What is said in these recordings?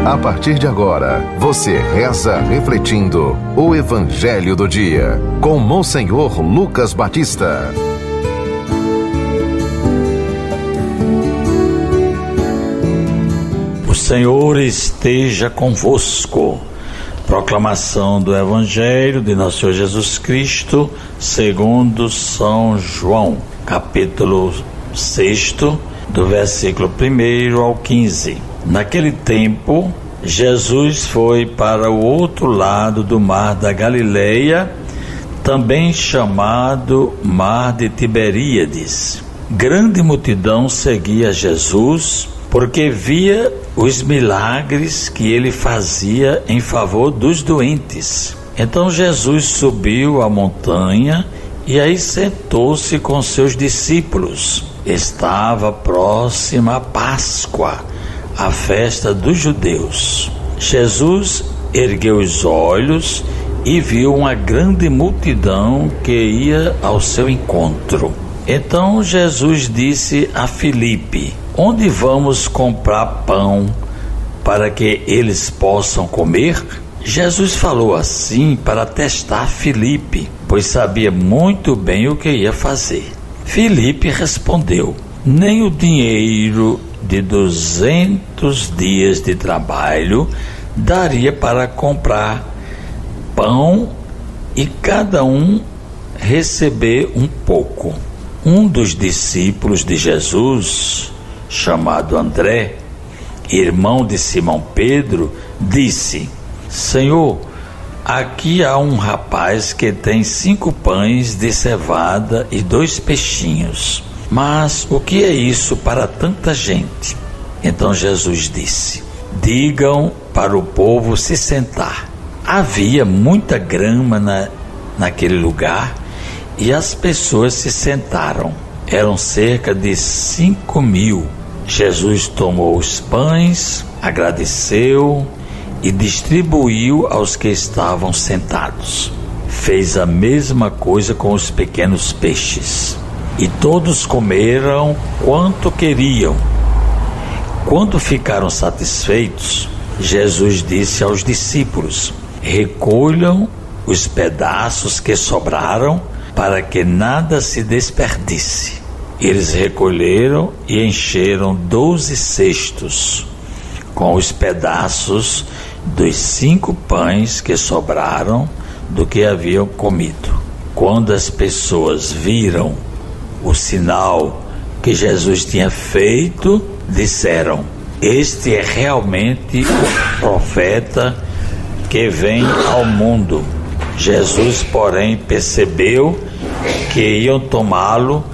A partir de agora, você reza refletindo o Evangelho do Dia, com Monsenhor Lucas Batista. O Senhor esteja convosco. Proclamação do Evangelho de nosso Senhor Jesus Cristo, segundo São João, capítulo 6, do versículo 1 ao 15. Naquele tempo, Jesus foi para o outro lado do mar da Galileia, também chamado Mar de Tiberíades. Grande multidão seguia Jesus, porque via os milagres que ele fazia em favor dos doentes. Então Jesus subiu a montanha e aí sentou-se com seus discípulos. Estava próxima a Páscoa, a festa dos judeus. Jesus ergueu os olhos e viu uma grande multidão que ia ao seu encontro. Então Jesus disse a Filipe: onde vamos comprar pão para que eles possam comer? Jesus falou assim para testar Filipe, pois sabia muito bem o que ia fazer. Filipe respondeu: nem o dinheiro de 200 dias de trabalho daria para comprar pão e cada um receber um pouco. Um dos discípulos de Jesus, chamado André, irmão de Simão Pedro, disse: Senhor, aqui há um rapaz que tem 5 pães de cevada e 2 peixinhos. Mas o que é isso para tanta gente? Então Jesus disse: digam para o povo se sentar. Havia muita grama naquele lugar e as pessoas se sentaram. Eram cerca de 5.000. Jesus tomou os pães, agradeceu e distribuiu aos que estavam sentados. Fez a mesma coisa com os pequenos peixes. E todos comeram quanto queriam. Quando ficaram satisfeitos, Jesus disse aos discípulos: recolham os pedaços que sobraram para que nada se desperdice. Eles recolheram e encheram 12 cestos com os pedaços dos 5 pães que sobraram do que haviam comido. Quando as pessoas viram o sinal que Jesus tinha feito, disseram: este é realmente o profeta que vem ao mundo. Jesus, porém, percebeu que iam tomá-lo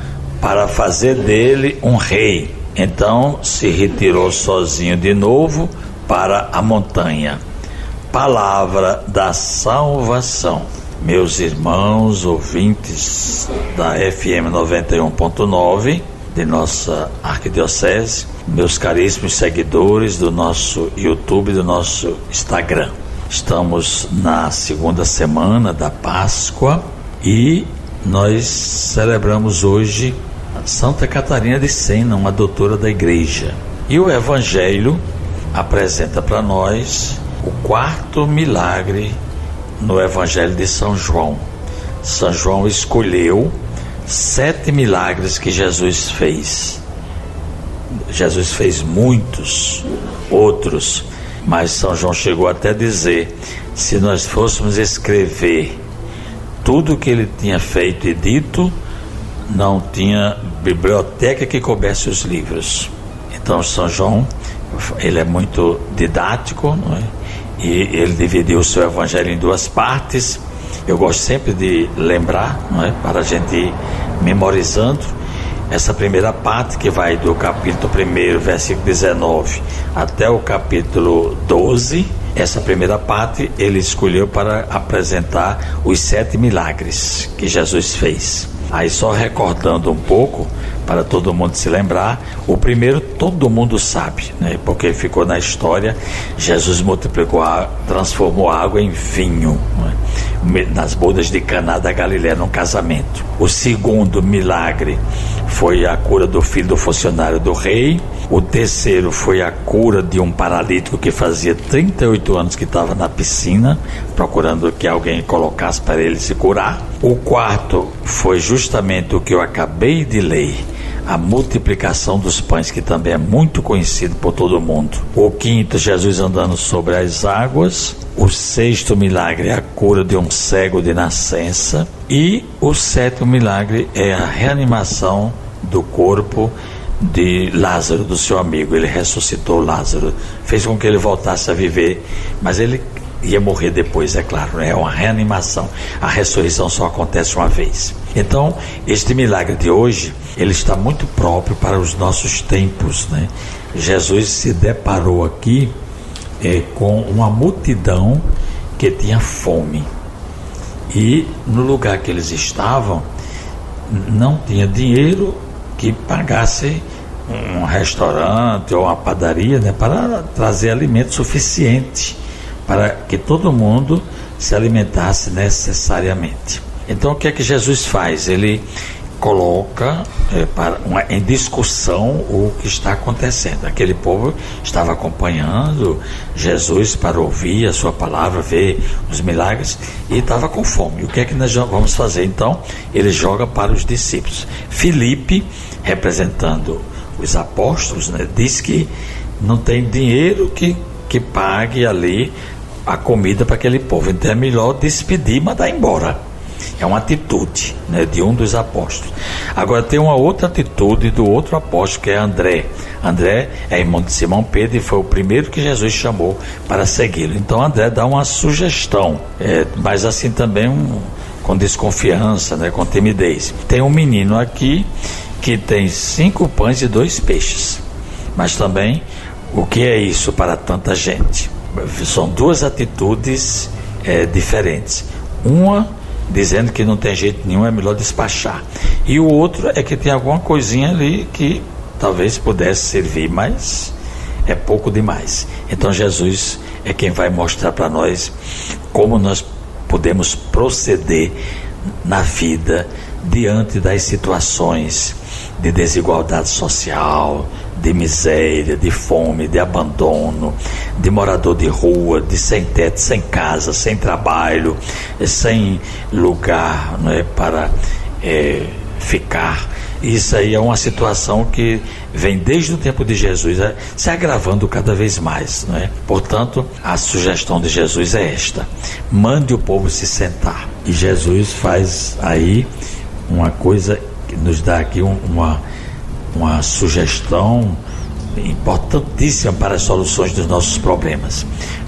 para fazer dele um rei. Então se retirou sozinho de novo para a montanha. Palavra da salvação. Meus irmãos ouvintes da FM 91.9 de nossa arquidiocese, meus caríssimos seguidores do nosso YouTube, do nosso Instagram. Estamos na segunda semana da Páscoa e nós celebramos hoje Santa Catarina de Sena, uma doutora da Igreja. E o Evangelho apresenta para nós o 4º milagre no Evangelho de São João. São João escolheu 7 milagres que Jesus fez. Jesus fez muitos outros, mas São João chegou até a dizer: se nós fôssemos escrever tudo o que ele tinha feito e dito, não tinha biblioteca que coubesse os livros. Então São João, ele é muito didático, não é? E ele dividiu o seu evangelho em 2 partes. Eu gosto sempre de lembrar, não é? Para a gente ir memorizando. Essa primeira parte, que vai do capítulo 1, versículo 19, até o capítulo 12, essa primeira parte ele escolheu para apresentar os 7 milagres que Jesus fez. Aí, só recordando um pouco, para todo mundo se lembrar. O primeiro todo mundo sabe, né? Porque ficou na história. Jesus multiplicou, transformou a água em vinho, né? Nas bodas de Caná da Galileia, num casamento. O segundo milagre foi a cura do filho do funcionário do rei. O terceiro foi a cura de um paralítico que fazia 38 anos que estava na piscina, procurando que alguém colocasse para ele se curar. O quarto foi justamente o que eu acabei de ler, a multiplicação dos pães, que também é muito conhecido por todo mundo. O quinto, Jesus andando sobre as águas. O sexto milagre é a cura de um cego de nascença. E o sétimo milagre é a reanimação do corpo de Lázaro, do seu amigo. Ele ressuscitou Lázaro, fez com que ele voltasse a viver, mas ele ia morrer depois, é claro, né? É uma reanimação. A ressurreição só acontece uma vez. Então, este milagre de hoje, ele está muito próprio para os nossos tempos, né? Jesus se deparou aqui com uma multidão que tinha fome, e no lugar que eles estavam não tinha dinheiro que pagasse um restaurante ou uma padaria, né, para trazer alimento suficiente para que todo mundo se alimentasse necessariamente. Então, o que é que Jesus faz? Ele coloca em discussão o que está acontecendo. Aquele povo estava acompanhando Jesus para ouvir a sua palavra, ver os milagres, e estava com fome. O que é que nós vamos fazer? Então, ele joga para os discípulos. Filipe, representando os apóstolos, né, diz que não tem dinheiro que pague ali a comida para aquele povo, então é melhor despedir e mandar embora. É uma atitude, né, de um dos apóstolos. Agora tem uma outra atitude do outro apóstolo, que é André. André é irmão de Simão Pedro e foi o primeiro que Jesus chamou para segui-lo. Então André dá uma sugestão, mas assim também com desconfiança, né, com timidez. Tem um menino aqui que tem 5 pães e 2 peixes, mas também o que é isso para tanta gente? São duas atitudes diferentes. Uma dizendo que não tem jeito nenhum, é melhor despachar. E o outro é que tem alguma coisinha ali que talvez pudesse servir, mas é pouco demais. Então Jesus é quem vai mostrar para nós como nós podemos proceder na vida diante das situações de desigualdade social, de miséria, de fome, de abandono, de morador de rua, de sem teto, sem casa, sem trabalho, sem lugar, né, para ficar. Isso aí é uma situação que vem desde o tempo de Jesus, se agravando cada vez mais, não é? Portanto, a sugestão de Jesus é esta: mande o povo se sentar. E Jesus faz aí uma coisa que nos dá aqui uma sugestão importantíssima para as soluções dos nossos problemas.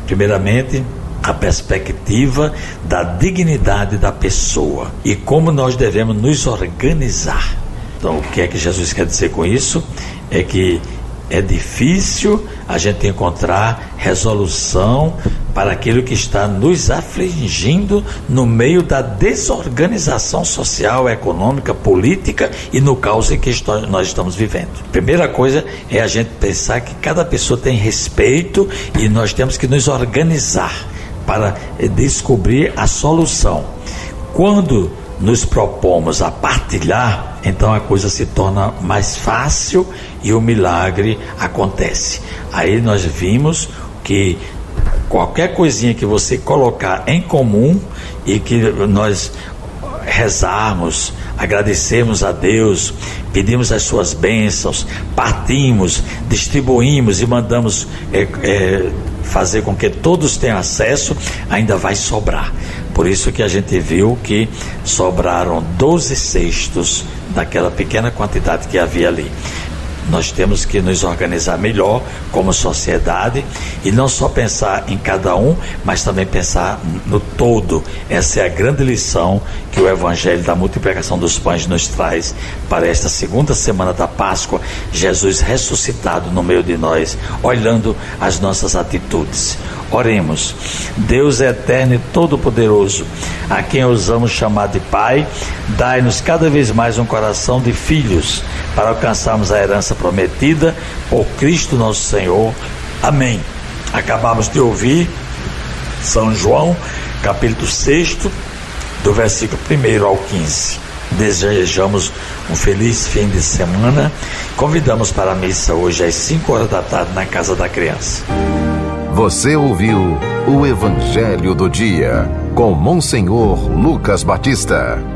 Primeiramente, a perspectiva da dignidade da pessoa e como nós devemos nos organizar. Então, o que é que Jesus quer dizer com isso? É que é difícil a gente encontrar resolução para aquilo que está nos afligindo no meio da desorganização social, econômica, política e no caos em que nós estamos vivendo. Primeira coisa é a gente pensar que cada pessoa tem respeito e nós temos que nos organizar para descobrir a solução. Quando nos propomos a partilhar, então a coisa se torna mais fácil e o milagre acontece. Aí nós vimos que qualquer coisinha que você colocar em comum e que nós rezarmos, agradecemos a Deus, pedimos as suas bênçãos, partimos, distribuímos e mandamos fazer com que todos tenham acesso, ainda vai sobrar. Por isso que a gente viu que sobraram 12 cestos daquela pequena quantidade que havia ali. nós temos que nos organizar melhor como sociedade e não só pensar em cada um, mas também pensar no todo. Essa é a grande lição que o Evangelho da multiplicação dos pães nos traz para esta segunda semana da Páscoa, Jesus ressuscitado no meio de nós, olhando as nossas atitudes. Oremos. Deus é eterno e todo-poderoso, a quem ousamos chamar de Pai, dai-nos cada vez mais um coração de filhos, para alcançarmos a herança prometida por Cristo nosso Senhor. Amém. Acabamos de ouvir São João, capítulo 6, do versículo 1 ao 15. Desejamos um feliz fim de semana. Convidamos para a missa hoje às 5 horas da tarde na Casa da Criança. Você ouviu o Evangelho do Dia, com Monsenhor Lucas Batista.